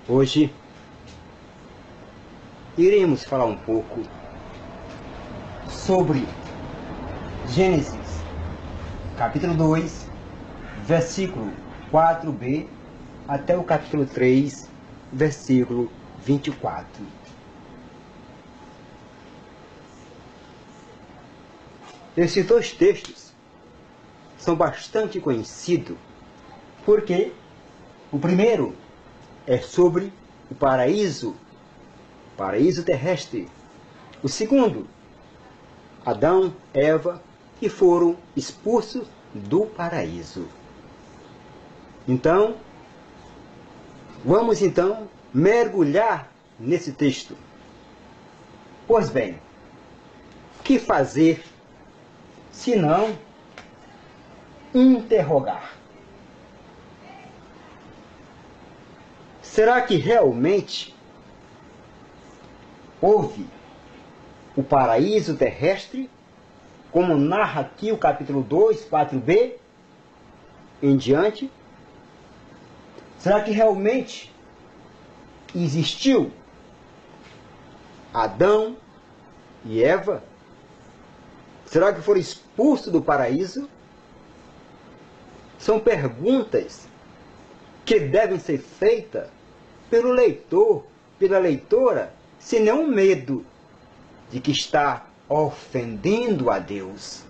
Hoje iremos falar um pouco sobre Gênesis, capítulo 2, versículo 4b, até o capítulo 3, versículo 24. Esses dois textos são bastante conhecidos, porque o primeiro é sobre o paraíso terrestre. O segundo, Adão, Eva, que foram expulsos do paraíso. Então, vamos mergulhar nesse texto. Pois bem, o que fazer se não interrogar? Será que realmente houve o paraíso terrestre, como narra aqui o capítulo 2, 4b em diante? Será que realmente existiu Adão e Eva? Será que foram expulsos do paraíso? São perguntas que devem ser feitas pelo leitor, pela leitora, sem nenhum medo de que está ofendendo a Deus,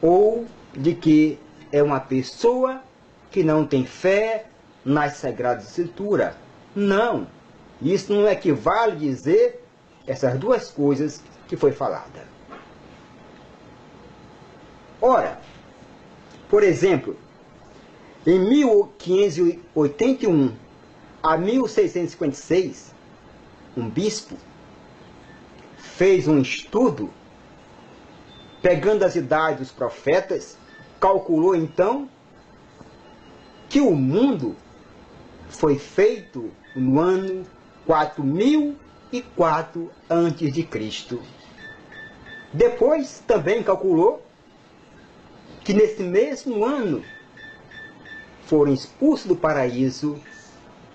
ou de que é uma pessoa que não tem fé nas Sagradas Escrituras. Não, isso não equivale a dizer essas duas coisas que foi falada. Ora, por exemplo, em 1581 a 1656, um bispo fez um estudo, pegando as idades dos profetas, calculou então que o mundo foi feito no ano 4004 a.C. Depois também calculou que nesse mesmo ano foram expulsos do paraíso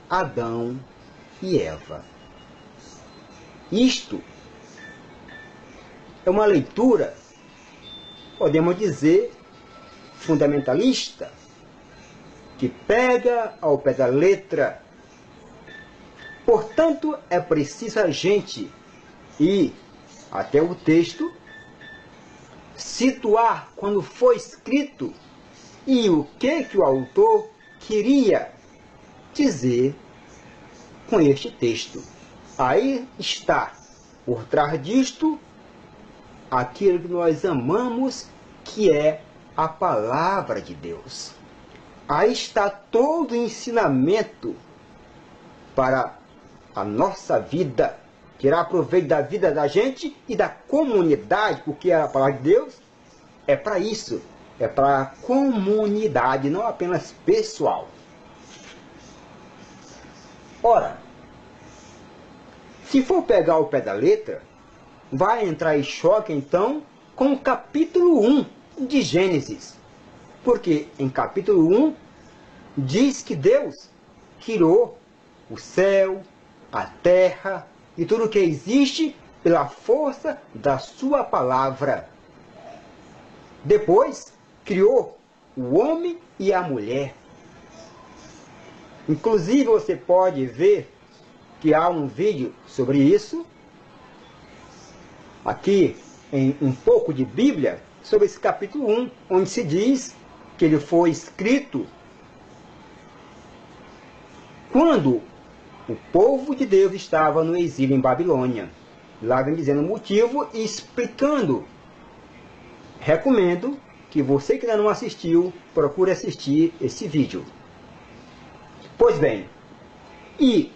Adão e Eva. Isto é uma leitura, podemos dizer, fundamentalista, que pega ao pé da letra. Portanto, é preciso a gente ir até o texto, situar quando foi escrito e o que o autor queria dizer com este texto. Aí está, por trás disto, aquilo que nós amamos, que é a palavra de Deus. Aí está todo o ensinamento para a nossa vida, tirar proveito da vida da gente e da comunidade, porque a palavra de Deus é para isso, é para a comunidade, não apenas pessoal. Ora, se for pegar o pé da letra, vai entrar em choque então com o capítulo 1 de Gênesis. Porque em capítulo 1 diz que Deus criou o céu, a terra e tudo que existe pela força da sua palavra. Depois criou o homem e a mulher. Inclusive você pode ver que há um vídeo sobre isso, aqui em um pouco de Bíblia, sobre esse capítulo 1, onde se diz que ele foi escrito quando o povo de Deus estava no exílio em Babilônia. Lá vem dizendo o motivo e explicando. Recomendo que você que ainda não assistiu, procure assistir esse vídeo. Pois bem, e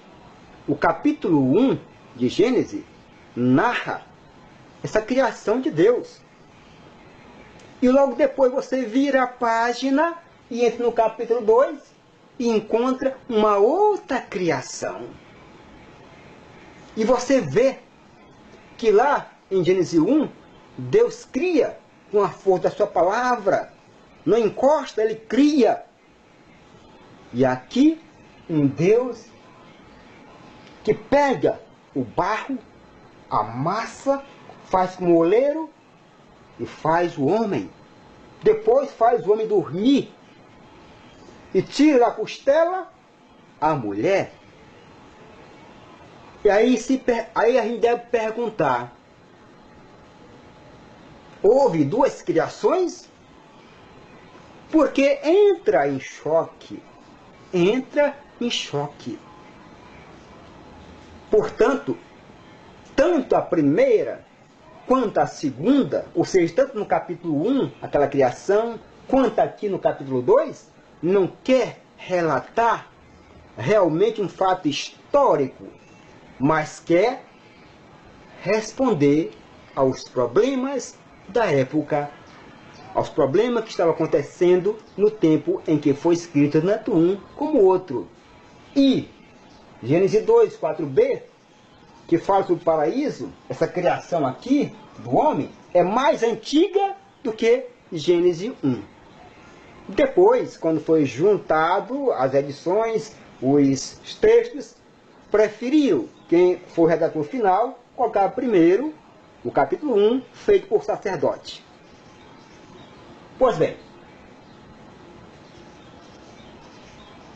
o capítulo 1 de Gênesis narra essa criação de Deus. E logo depois você vira a página e entra no capítulo 2 e encontra uma outra criação. E você vê que lá em Gênesis 1, Deus cria com a força da sua palavra. Não encosta, ele cria. E aqui, um Deus que pega o barro, amassa, faz com o oleiro e faz o homem. Depois faz o homem dormir e tira da costela a mulher. E aí a gente deve perguntar: houve duas criações? Porque entra em choque. Portanto, tanto a primeira quanto a segunda, ou seja, tanto no capítulo 1, aquela criação, quanto aqui no capítulo 2, não quer relatar realmente um fato histórico, mas quer responder aos problemas da época, aos problemas que estavam acontecendo no tempo em que foi escrito tanto um como o outro. E Gênesis 2, 4b, que fala sobre o paraíso, essa criação aqui do homem, é mais antiga do que Gênesis 1. Depois, quando foi juntado as edições, os textos, preferiu, quem for redator final, colocar primeiro o capítulo 1, feito por sacerdote. Pois bem,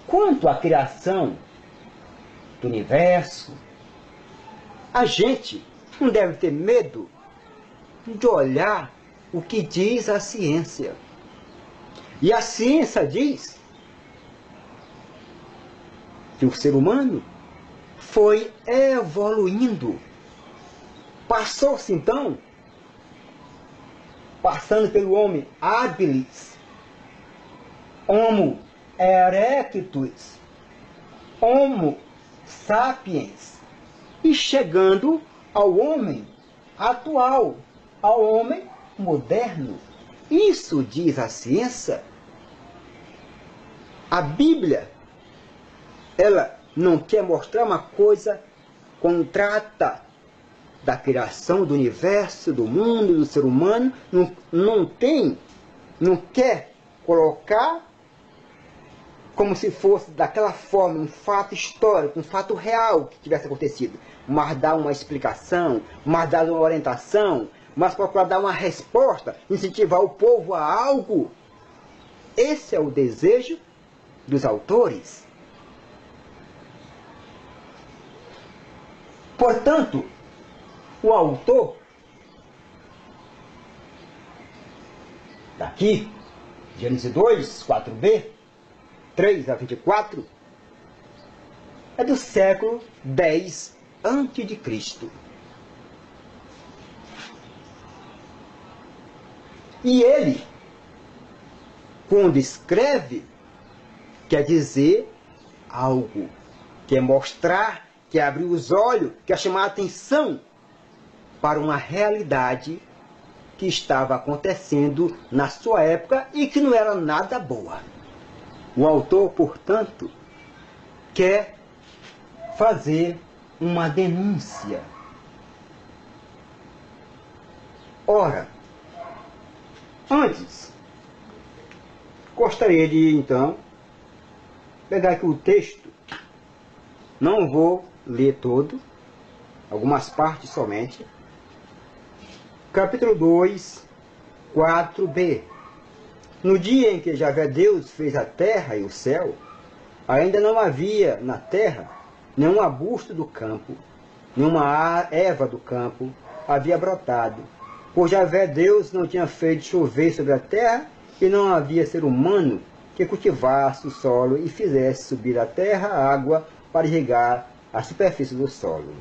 quanto à criação do universo, a gente não deve ter medo de olhar o que diz a ciência. E a ciência diz que o ser humano foi evoluindo. Passou-se então, passando pelo Homo habilis, Homo erectus, Homo sapiens, e chegando ao homem atual, ao homem moderno. Isso diz a ciência. A Bíblia, ela não quer mostrar uma coisa quando trata da criação do universo, do mundo, do ser humano, não quer colocar como se fosse daquela forma, um fato histórico, um fato real que tivesse acontecido, mas dar uma explicação, mas dar uma orientação, mas procurar dar uma resposta, incentivar o povo a algo. Esse é o desejo dos autores. Portanto, o autor daqui, Gênesis 2, 4b, 3 a 24, é do século 10 a.C. E ele, quando escreve, quer dizer algo, quer mostrar, quer abrir os olhos, quer chamar a atenção para uma realidade que estava acontecendo na sua época e que não era nada boa. O autor, portanto, quer fazer uma denúncia. Ora, antes, gostaria de, então, pegar aqui o texto. Não vou ler todo, algumas partes somente. Capítulo 2, 4b. No dia em que Javé Deus fez a terra e o céu, ainda não havia na terra nenhum arbusto do campo, nenhuma erva do campo havia brotado, pois Javé Deus não tinha feito chover sobre a terra, e não havia ser humano que cultivasse o solo e fizesse subir da terra a água para irrigar a superfície do solo.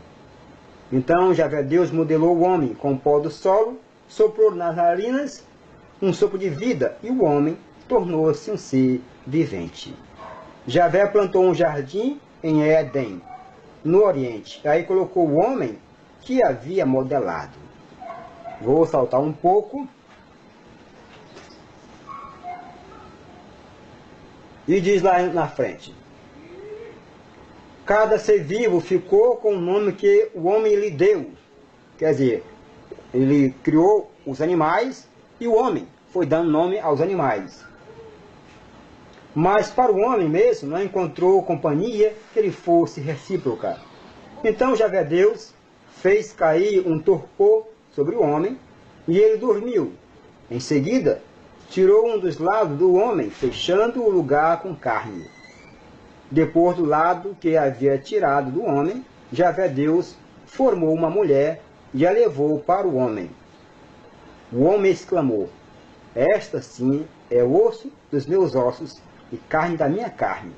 Então Javé Deus modelou o homem com o pó do solo, soprou nas narinas um sopro de vida, e o homem tornou-se um ser vivente. Javé plantou um jardim em Éden, no Oriente. Aí colocou o homem que havia modelado. Vou saltar um pouco. E diz lá na frente: cada ser vivo ficou com o nome que o homem lhe deu. Quer dizer, ele criou os animais e o homem foi dando nome aos animais. Mas para o homem mesmo não encontrou companhia que lhe fosse recíproca. Então Javé Deus fez cair um torpor sobre o homem, e ele dormiu. Em seguida, tirou um dos lados do homem, fechando o lugar com carne. Depois do lado que havia tirado do homem, Javé Deus formou uma mulher e a levou para o homem. O homem exclamou: esta sim é osso dos meus ossos e carne da minha carne.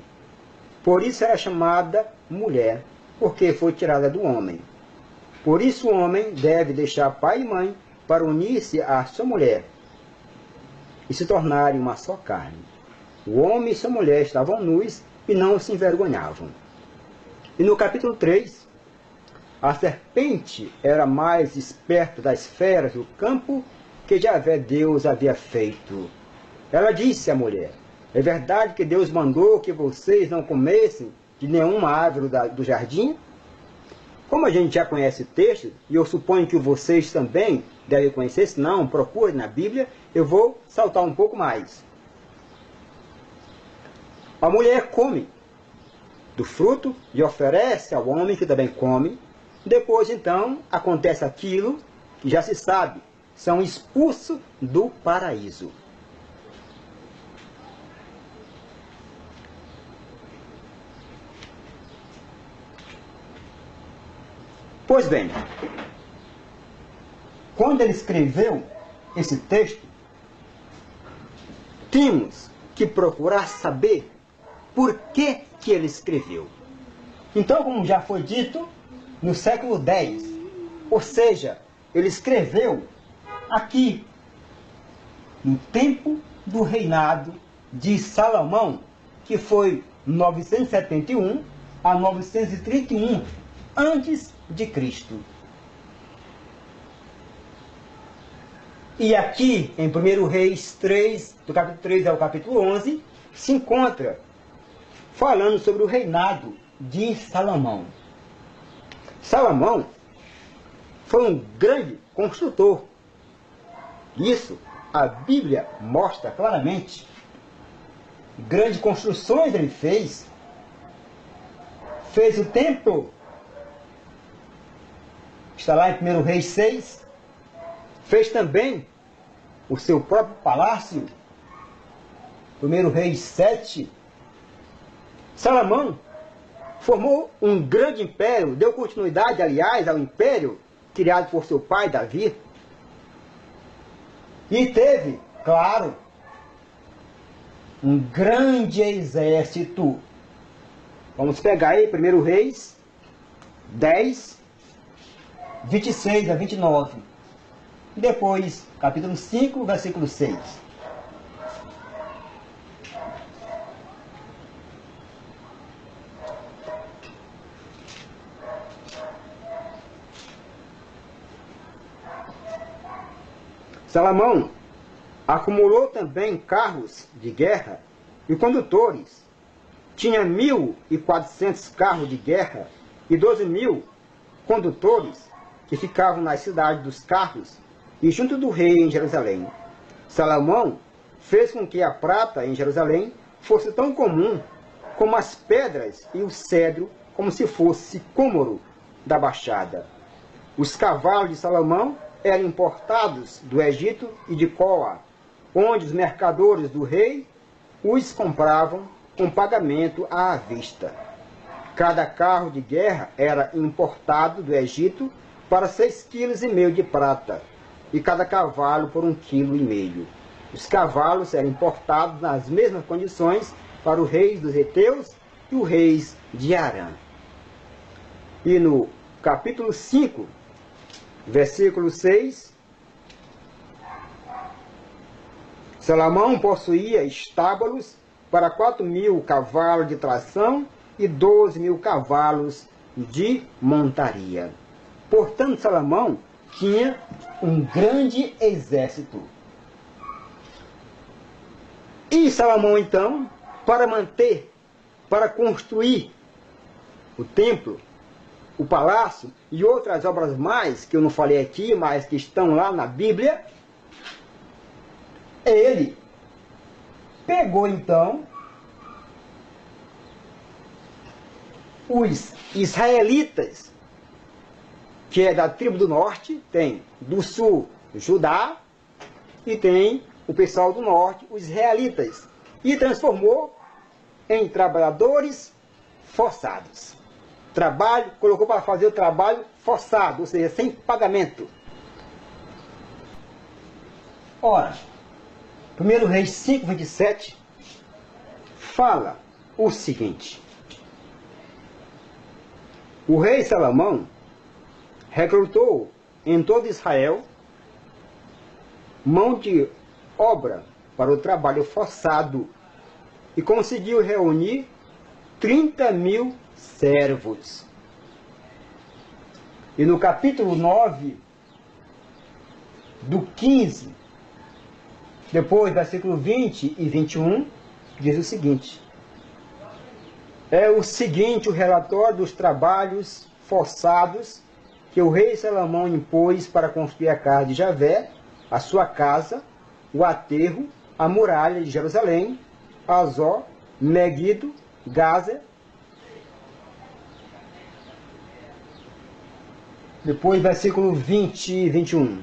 Por isso era chamada mulher, porque foi tirada do homem. Por isso o homem deve deixar pai e mãe para unir-se à sua mulher e se tornarem uma só carne. O homem e sua mulher estavam nus e não se envergonhavam. E no capítulo 3, a serpente era mais esperta das feras do campo que Javé Deus havia feito. Ela disse à mulher: é verdade que Deus mandou que vocês não comessem de nenhuma árvore do jardim? Como a gente já conhece o texto, e eu suponho que vocês também devem conhecer, se não, procure na Bíblia, eu vou saltar um pouco mais. A mulher come do fruto e oferece ao homem, que também come. Depois, então, acontece aquilo que já se sabe: são expulsos do paraíso. Pois bem, quando ele escreveu esse texto, temos que procurar saber por que ele escreveu. Então, como já foi dito, no século X, ou seja, ele escreveu aqui, no tempo do reinado de Salomão, que foi 971 a 931 antes de Cristo. E aqui, em 1 Reis 3, do capítulo 3 ao capítulo 11, se encontra falando sobre o reinado de Salomão. Salomão foi um grande construtor. Isso a Bíblia mostra claramente. Grandes construções ele fez. Fez o templo, está lá em 1 Reis 6. Fez também o seu próprio palácio, 1 Reis 7. Salomão formou um grande império, deu continuidade, aliás, ao império criado por seu pai, Davi. E teve, claro, um grande exército. Vamos pegar aí 1 Reis 10, 26 a 29. Depois, capítulo 5, versículo 6. Salomão acumulou também carros de guerra e condutores. Tinha 1.400 carros de guerra e 12.000 condutores que ficavam nas cidades dos carros e junto do rei em Jerusalém. Salomão fez com que a prata em Jerusalém fosse tão comum como as pedras e o cedro, como se fosse cômoro da baixada. Os cavalos de Salomão eram importados do Egito e de Coa, onde os mercadores do rei os compravam com pagamento à vista. Cada carro de guerra era importado do Egito para 6,5 kg de prata, e cada cavalo por 1,5 kg. Os cavalos eram importados nas mesmas condições para os reis dos heteus e os reis de Arã. E no capítulo 5, versículo 6, Salomão possuía estábulos para 4.000 cavalos de tração e 12.000 cavalos de montaria. Portanto, Salomão tinha um grande exército. E Salomão, então, para construir o templo, o palácio e outras obras mais, que eu não falei aqui, mas que estão lá na Bíblia, ele pegou, então, os israelitas, que é da tribo do norte, tem do sul Judá, e tem o pessoal do norte, os israelitas, e transformou em trabalhadores forçados. Trabalho, colocou para fazer o trabalho forçado, ou seja, sem pagamento. Ora, 1 Reis 5:27 fala o seguinte: o rei Salomão recrutou em todo Israel mão de obra para o trabalho forçado e conseguiu reunir 30.000 servos. E no capítulo 9, do 15, depois versículo 20 e 21, diz o seguinte: é o seguinte o relatório dos trabalhos forçados que o rei Salomão impôs para construir a casa de Javé, a sua casa, o aterro, a muralha de Jerusalém, Azó, Megido, Gaza. Depois, versículo 20 e 21.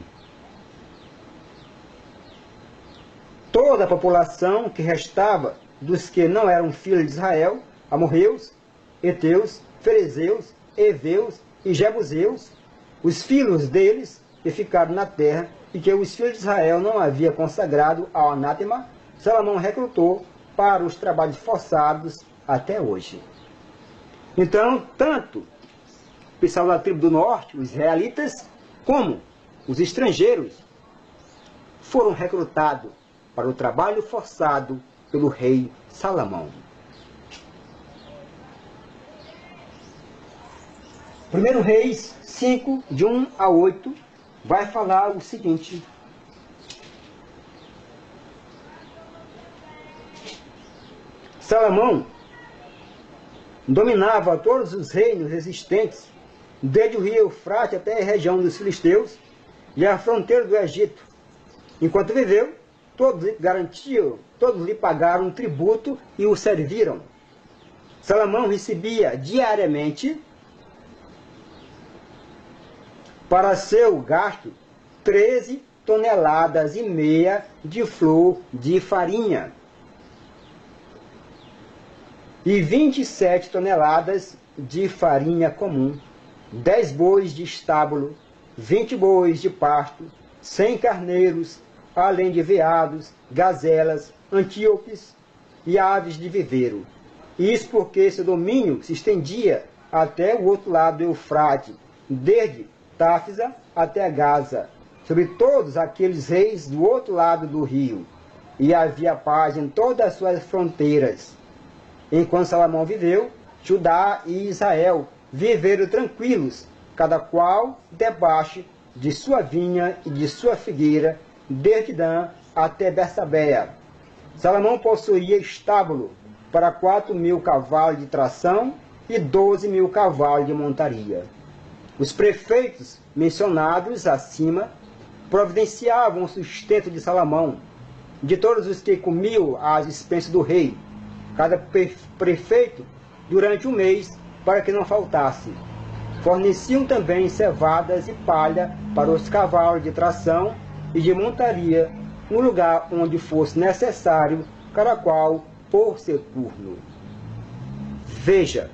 Toda a população que restava dos que não eram filhos de Israel, amorreus, heteus, ferezeus, heveus e jebuseus, os filhos deles que ficaram na terra e que os filhos de Israel não havia consagrado ao anátema, Salomão recrutou para os trabalhos forçados até hoje. Então, tanto o pessoal da tribo do norte, os israelitas, como os estrangeiros, foram recrutados para o trabalho forçado pelo rei Salomão. 1 Reis 5, de 1 a 8, vai falar o seguinte: Salomão dominava todos os reinos existentes, desde o rio Eufrate até a região dos filisteus e a fronteira do Egito. Enquanto viveu, todos lhe pagaram tributo e o serviram. Salomão recebia diariamente para seu gasto 13,5 toneladas de flor de farinha e 27 toneladas de farinha comum, 10 bois de estábulo, 20 bois de pasto, 100 carneiros, além de veados, gazelas, antílopes e aves de viveiro. Isso porque seu domínio se estendia até o outro lado do Eufrate, desde Táfisa até Gaza, sobre todos aqueles reis do outro lado do rio, e havia paz em todas as suas fronteiras. Enquanto Salomão viveu, Judá e Israel viveram tranquilos, cada qual debaixo de sua vinha e de sua figueira, desde Dan até Bersabeia. Salomão possuía estábulo para 4.000 cavalos de tração e 12.000 cavalos de montaria. Os prefeitos mencionados acima providenciavam o sustento de Salomão, de todos os que comiam às expensas do rei, cada prefeito durante um mês, para que não faltasse. Forneciam também cevadas e palha para os cavalos de tração e de montaria, no lugar onde fosse necessário, cada qual por seu turno. Veja,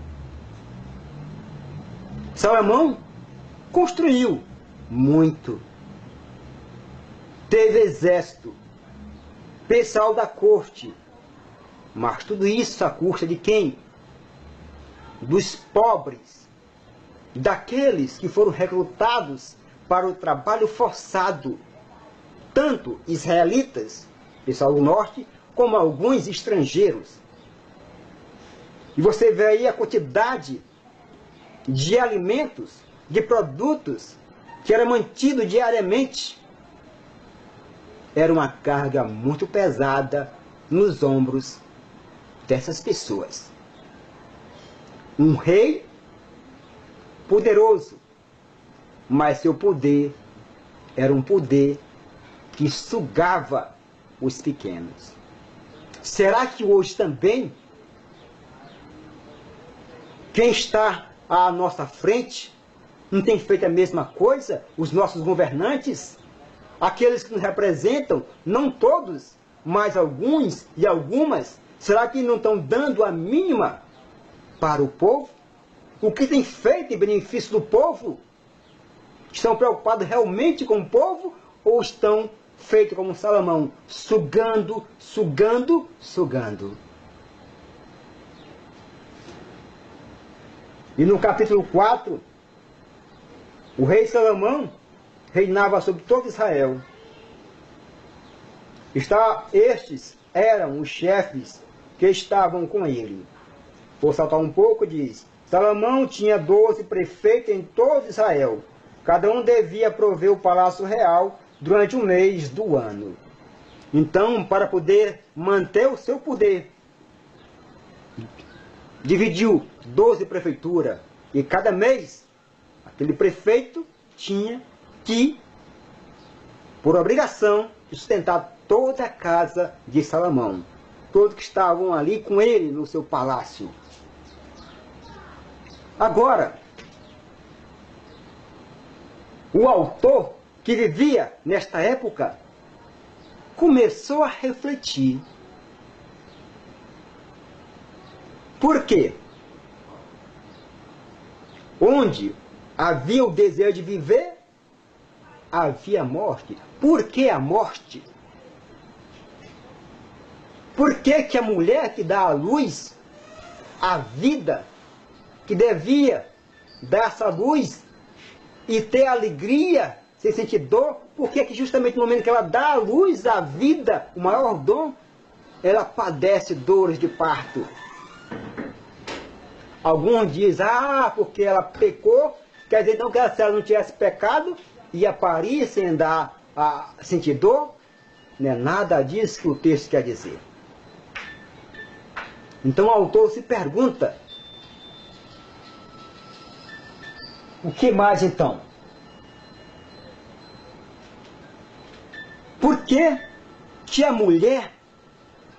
Salomão construiu muito, teve exército, pessoal da corte, mas tudo isso à custa de quem? Dos pobres, daqueles que foram recrutados para o trabalho forçado, tanto israelitas, pessoal do norte, como alguns estrangeiros. E você vê aí a quantidade de alimentos, de produtos que era mantido diariamente. Era uma carga muito pesada nos ombros dessas pessoas. Um rei poderoso, mas seu poder era um poder que sugava os pequenos. Será que hoje também Quem está à nossa frente não tem feito a mesma coisa? Os nossos governantes? Aqueles que nos representam, não todos, mas alguns e algumas, será que não estão dando a mínima para o povo? O que tem feito em benefício do povo? Estão preocupados realmente com o povo ou estão feitos como Salomão, sugando, sugando, sugando? E no capítulo 4, o rei Salomão reinava sobre todo Israel. Estes eram os chefes que estavam com ele. Vou saltar um pouco, diz: Salomão tinha 12 prefeitos em todo Israel. Cada um devia prover o palácio real durante um mês do ano. Então, para poder manter o seu poder, dividiu 12 prefeituras. E cada mês, aquele prefeito tinha que, por obrigação, sustentar toda a casa de Salomão. Todos que estavam ali com ele no seu palácio. Agora, o autor que vivia nesta época começou a refletir. Por quê? Onde havia o desejo de viver, havia morte. Por que a morte? Por que que a mulher que dá à luz a vida, que devia dar essa luz e ter alegria, sem sentir dor, por que que justamente no momento que ela dá à luz a vida, o maior dom, ela padece dores de parto? Alguns dizem, porque ela pecou, quer dizer então que se ela não tivesse pecado, ia parir sem dar a sentir dor? Não é nada disso que o texto quer dizer. Então o autor se pergunta, o que mais então? Por que que a mulher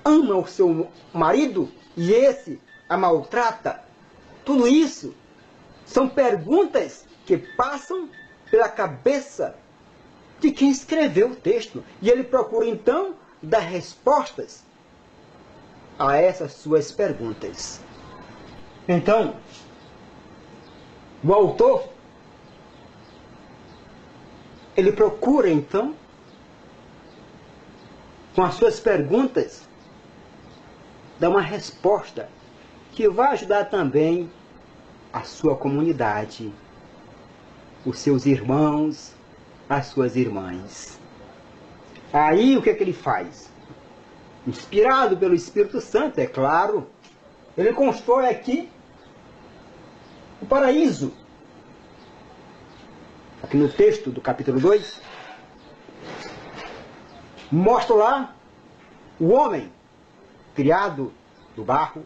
ama o seu marido e esse a maltrata? Tudo isso são perguntas que passam pela cabeça de quem escreveu o texto. E ele procura então dar respostas a essas suas perguntas. Então, o autor, ele procura então, com as suas perguntas, dar uma resposta que vai ajudar também a sua comunidade, os seus irmãos, as suas irmãs. Aí o que é que ele faz? Inspirado pelo Espírito Santo, é claro, ele constrói aqui o paraíso. Aqui no texto do capítulo 2, mostra lá o homem criado do barro,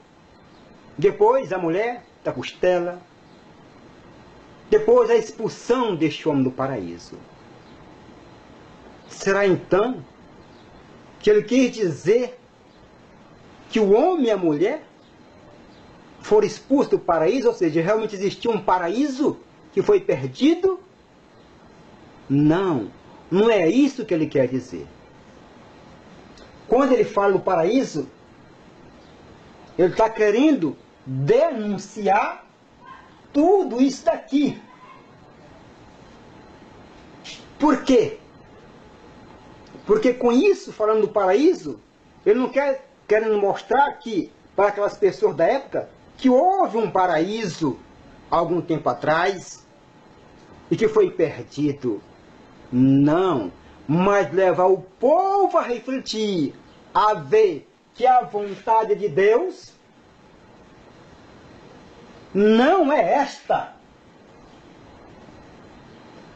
depois a mulher da costela, depois a expulsão deste homem do paraíso. Será então que ele quis dizer que o homem e a mulher foram expulsos do paraíso, ou seja, realmente existia um paraíso que foi perdido? Não, não é isso que ele quer dizer. Quando ele fala do paraíso, ele está querendo denunciar tudo isso daqui. Por quê? Porque com isso, falando do paraíso, ele não quer querendo mostrar que, para aquelas pessoas da época, que houve um paraíso algum tempo atrás e que foi perdido. Não, mas levar o povo a refletir, a ver que a vontade de Deus não é esta.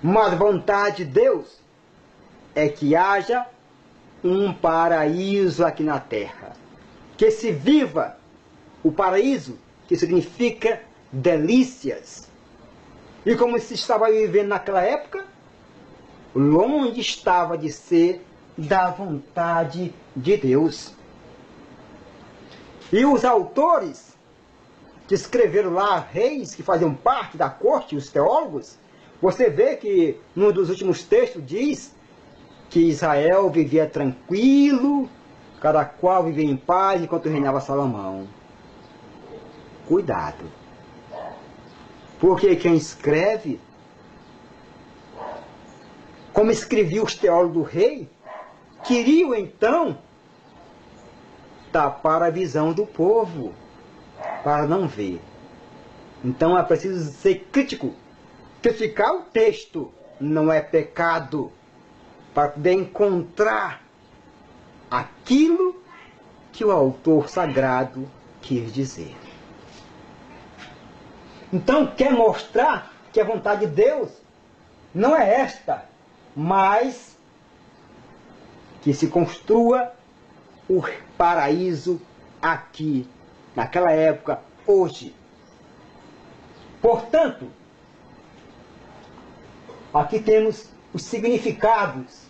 Mas a vontade de Deus é que haja um paraíso aqui na terra. Que se viva o paraíso, que significa delícias. E como se estava vivendo naquela época, longe estava de ser da vontade de Deus. E os autores descreveram lá reis que faziam parte da corte, os teólogos, você vê que num dos últimos textos diz que Israel vivia tranquilo, cada qual vivia em paz enquanto reinava Salomão. Cuidado. Porque quem escreve, como escreviam os teólogos do rei, queriam então tapar a visão do povo, para não ver. Então é preciso ser crítico. Criticar o texto não é pecado, para poder encontrar aquilo que o autor sagrado quis dizer. Então quer mostrar que a vontade de Deus não é esta, mas que se construa o paraíso aqui, naquela época, hoje. Portanto, aqui temos os significados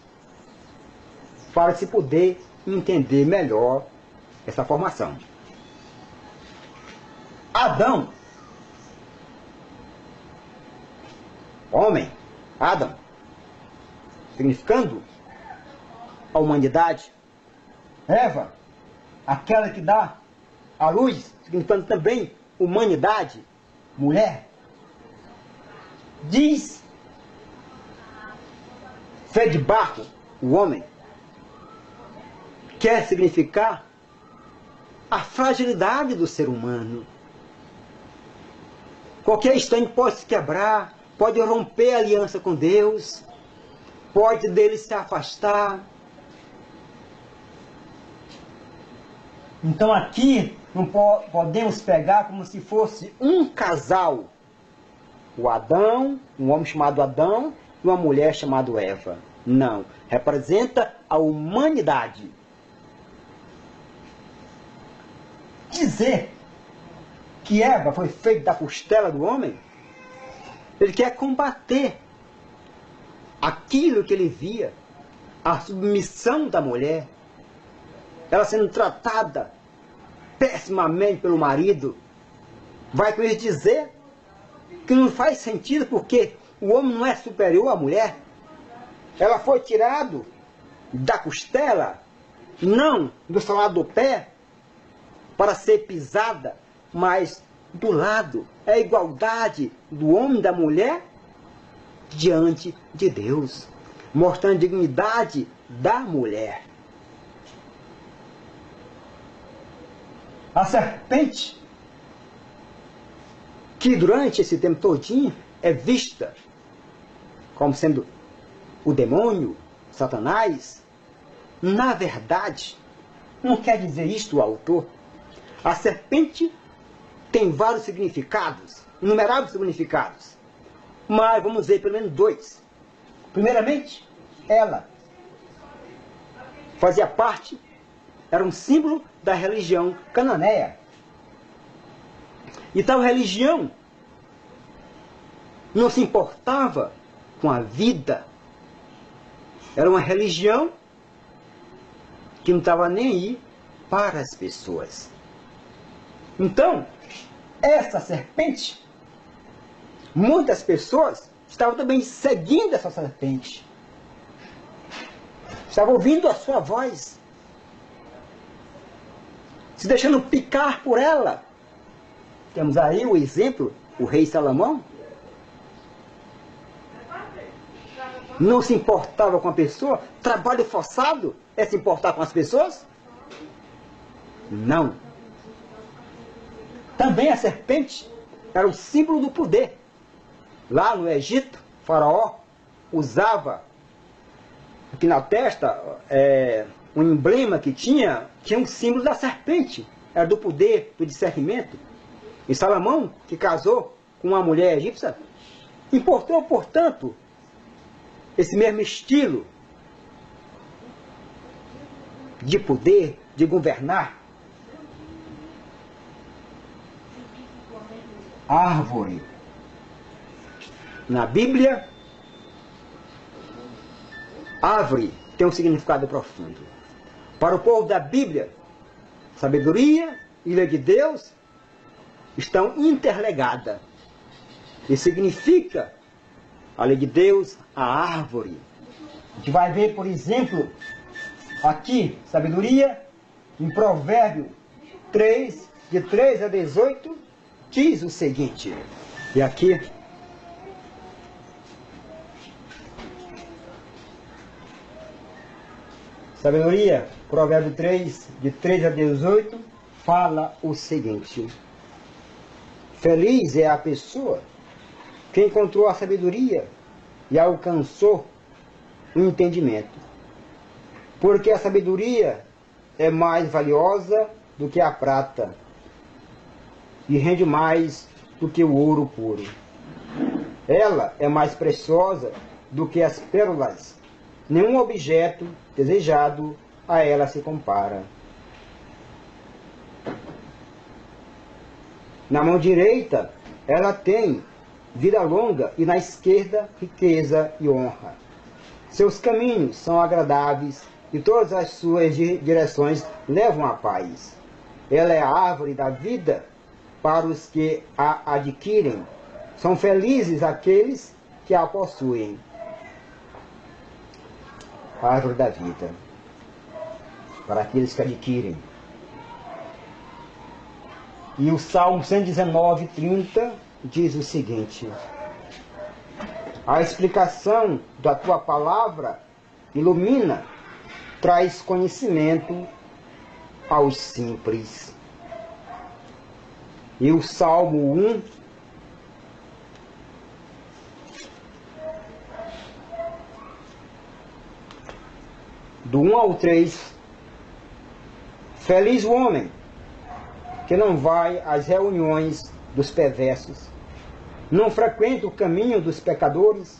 para se poder entender melhor essa formação. Adão, homem, Adam, significando a humanidade. Eva, aquela que dá a luz, significando também humanidade, mulher. Diz fé de barro, o homem, quer significar a fragilidade do ser humano. Qualquer instante pode se quebrar, pode romper a aliança com Deus, pode dele se afastar. Então aqui não podemos pegar como se fosse um casal. O Adão, um homem chamado Adão, e uma mulher chamada Eva. Não. Representa a humanidade. Dizer que Eva foi feita da costela do homem, ele quer combater aquilo que ele via, a submissão da mulher, ela sendo tratada pessimamente pelo marido. Vai com isso dizer que não faz sentido, porque o homem não é superior à mulher. Ela foi tirada da costela, não do salado do pé, para ser pisada, mas do lado. É a igualdade do homem e da mulher diante de Deus, mostrando a dignidade da mulher. A serpente, que durante esse tempo todinho é vista como sendo o demônio, Satanás, na verdade, não quer dizer isto o autor. A serpente tem vários significados, inumeráveis significados, mas vamos ver pelo menos dois. Primeiramente, ela fazia parte, era um símbolo da religião cananeia. E tal religião não se importava com a vida. Era uma religião que não estava nem aí para as pessoas. Então, essa serpente, muitas pessoas estavam também seguindo essa serpente. Estavam ouvindo a sua voz, se deixando picar por ela. Temos aí o exemplo, o rei Salomão. Não se importava com a pessoa. Trabalho forçado é se importar com as pessoas? Não. Também a serpente era o símbolo do poder. Lá no Egito, Faraó usava aqui na testa um emblema que tinha um símbolo da serpente. Era do poder, do discernimento. E Salomão, que casou com uma mulher egípcia, importou, portanto, esse mesmo estilo de poder, de governar. Árvore. Na Bíblia, árvore tem um significado profundo. Para o povo da Bíblia, sabedoria, ilha de Deus, estão interligadas. E significa a lei de Deus, a árvore. A gente vai ver, por exemplo, aqui, sabedoria, em Provérbio 3, de 3 a 18, diz o seguinte. E aqui, sabedoria, Provérbio 3, de 3 a 18, fala o seguinte. Feliz é a pessoa que encontrou a sabedoria e alcançou o entendimento. Porque a sabedoria é mais valiosa do que a prata e rende mais do que o ouro puro. Ela é mais preciosa do que as pérolas. Nenhum objeto desejado a ela se compara. Na mão direita, ela tem vida longa e na esquerda, riqueza e honra. Seus caminhos são agradáveis e todas as suas direções levam à paz. Ela é a árvore da vida para os que a adquirem. São felizes aqueles que a possuem. A árvore da vida para aqueles que adquirem. E o Salmo 119, 30 diz o seguinte: a explicação da tua palavra ilumina, traz conhecimento aos simples. E o Salmo 1, do 1 ao 3, feliz o homem que não vai às reuniões dos perversos, não frequenta o caminho dos pecadores,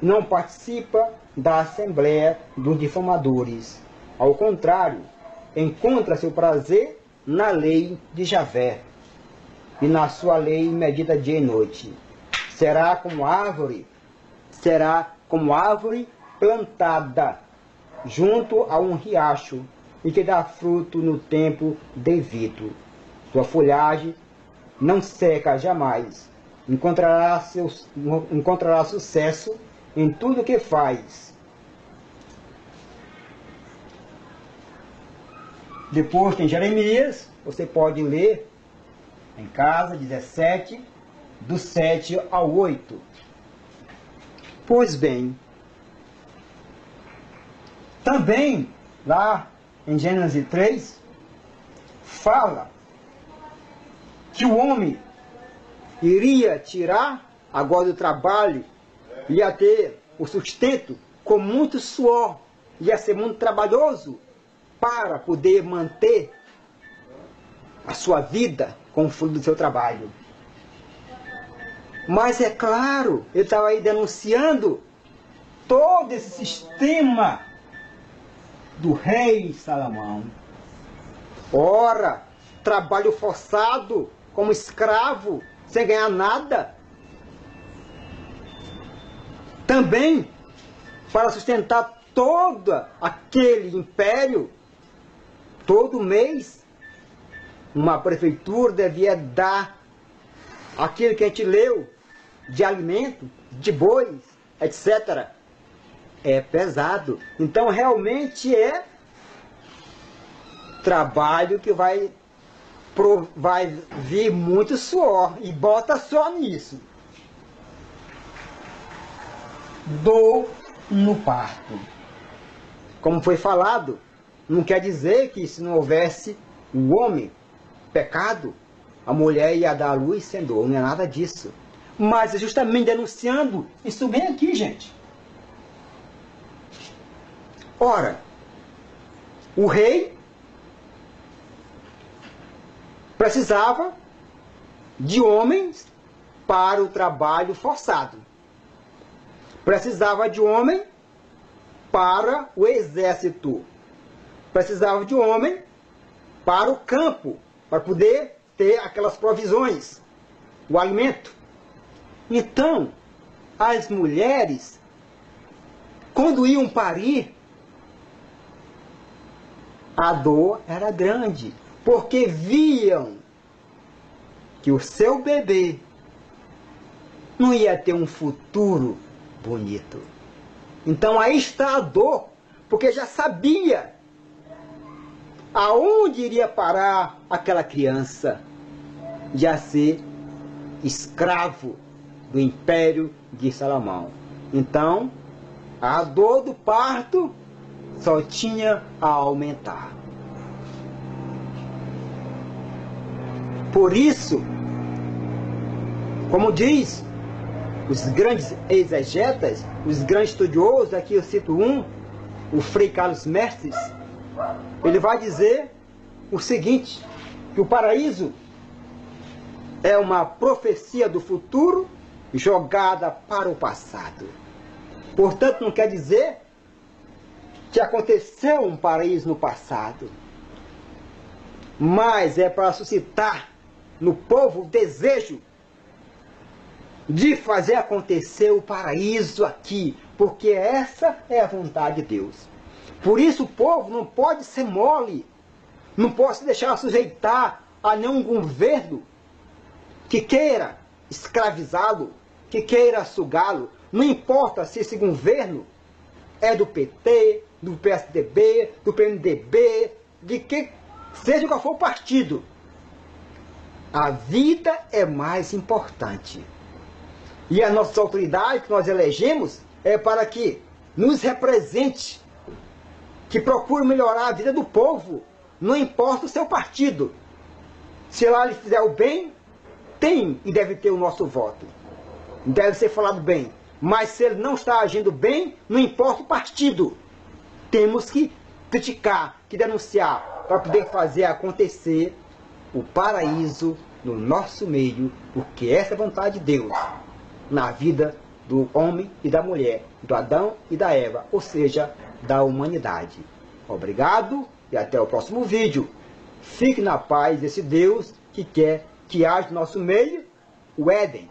não participa da assembleia dos difamadores. Ao contrário, encontra seu prazer na lei de Javé, e na sua lei medita dia e noite. Será como árvore plantada junto a um riacho, e que dá fruto no tempo devido. Sua folhagem não seca jamais. Encontrará sucesso em tudo que faz. Depois tem Jeremias, você pode ler em casa, 17, do 7 ao 8. Pois bem, também lá em Gênesis 3, fala que o homem iria tirar agora do trabalho, ia ter o sustento com muito suor, ia ser muito trabalhoso para poder manter a sua vida com o fruto do seu trabalho. Mas é claro, ele estava aí denunciando todo esse sistema do rei Salomão. Ora, trabalho forçado como escravo, sem ganhar nada. Também, para sustentar todo aquele império, todo mês, uma prefeitura devia dar aquilo que a gente leu, de alimento, de bois, etc. É pesado. Então, realmente é trabalho que vai vir muito suor, e bota só nisso. Dor no parto. Como foi falado, não quer dizer que se não houvesse o homem, pecado, a mulher ia dar à luz sem dor, não é nada disso. Mas é justamente denunciando isso bem aqui, gente. Ora, o rei precisava de homens para o trabalho forçado. Precisava de homem para o exército. Precisava de homem para o campo, para poder ter aquelas provisões, o alimento. Então, as mulheres, quando iam parir, a dor era grande, porque viam que o seu bebê não ia ter um futuro bonito. Então aí está a dor, porque já sabia aonde iria parar aquela criança, já ser escravo do império de Salomão. Então, a dor do parto só tinha a aumentar. Por isso, como diz os grandes exegetas, os grandes estudiosos, aqui eu cito um, o Frei Carlos Mestres, ele vai dizer o seguinte, que o paraíso é uma profecia do futuro jogada para o passado. Portanto, não quer dizer que aconteceu um paraíso no passado, mas é para suscitar no povo o desejo de fazer acontecer o paraíso aqui, porque essa é a vontade de Deus. Por isso o povo não pode ser mole, não pode se deixar sujeitar a nenhum governo que queira escravizá-lo, que queira sugá-lo. Não importa se esse governo é do PT, do PSDB, do PMDB, de que seja qual for o partido. A vida é mais importante. E a nossa autoridade que nós elegemos é para que nos represente, que procure melhorar a vida do povo, não importa o seu partido. Se lá ele fizer o bem, tem e deve ter o nosso voto. Deve ser falado bem. Mas se ele não está agindo bem, não importa o partido. Temos que criticar, que denunciar, para poder fazer acontecer o paraíso no nosso meio, porque essa é a vontade de Deus na vida do homem e da mulher, do Adão e da Eva, ou seja, da humanidade. Obrigado e até o próximo vídeo. Fique na paz desse Deus que quer que haja no nosso meio o Éden,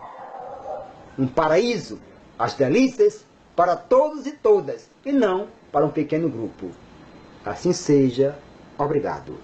um paraíso, as delícias para todos e todas, e não para um pequeno grupo. Assim seja. Obrigado.